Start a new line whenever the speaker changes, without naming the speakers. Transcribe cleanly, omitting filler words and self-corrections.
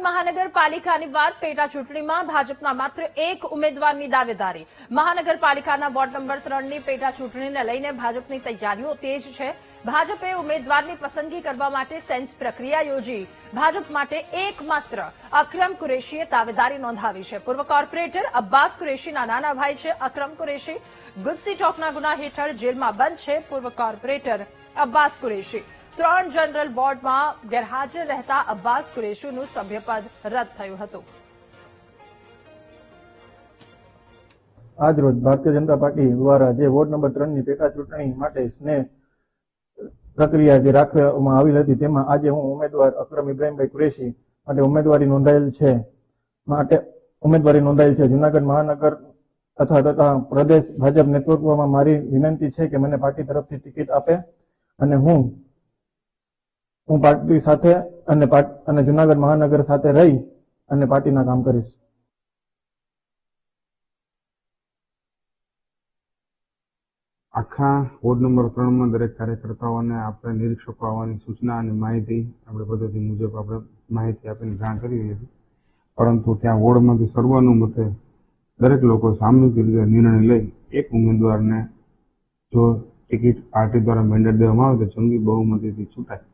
મહાનગરપાલિકાની વાત પેટા ચૂંટણીમાં ભાજપના માત્ર એક ઉમેદવારની દાવેદારી। મહાનગરપાલિકાના વોર્ડ નંબર 3ની પેટા ચૂંટણીને લઈને ભાજપની તૈયારીઓ તેજ છે। ભાજપે ઉમેદવારની પસંદગી કરવા માટે સેન્સ પ્રક્રિયા યોજી। ભાજપ માટે એકમાત્ર અકરમ કુરેશીએ દાવેદારી નોંધાવી છે। પૂર્વ કોર્પોરેટર અબ્બાસ કુરેશીના નાના ભાઈ છે અકરમ કુરેશી। ગુજસી ચોકના ગુના હેઠળ જેલમાં બંધ છે પૂર્વ કોર્પોરેટર અબ્બાસ કુરેશી। 3 જનરલ વોર્ડમાં ગેરહાજર રહેતા અબ્બાસ કુરેશીનું સભ્યપદ રદ થયું હતું।
આજ રોજ ભારતીય જનતા પાર્ટી દ્વારા જે વોર્ડ નંબર 3ની પેટા ચૂંટણી માટે સ્નેહ પ્રક્રિયા જે રાખવામાં આવેલ હતી તેમાં આજે હું ઉમેદવાર અકરમ ઇબ્રાહીમભાઈ કુરેશી માટે ઉમેદવારી નોંધાયેલ છે। જૂનાગઢ મહાનગર તથા પ્રદેશ ભાજપ નેતૃત્વમાં મારી વિનંતી છે કે મને પાર્ટી તરફથી ટિકિટ આપે અને હું પાર્ટી સાથે અને જૂનાગઢ મહાનગર સાથે રહી અને પાર્ટીના કામ કરીશ।
આખા વોર્ડ નંબર 3માં દરેક કાર્યકર્તાઓને આપણે નિરીક્ષકો આવવાની સૂચના અને માહિતી આપણે પદ્ધતિ મુજબ આપણે માહિતી આપીને જાણ કરી હતી, પરંતુ ત્યાં વોર્ડમાંથી સર્વાનુમતે દરેક લોકો સામૂહિક રીતે નિર્ણય લઈ એક ઉમેદવારને જો ટિકિટ પાર્ટી દ્વારા મેન્ડેટ દેવામાં આવે તો જંગી બહુમતીથી ચૂંટાય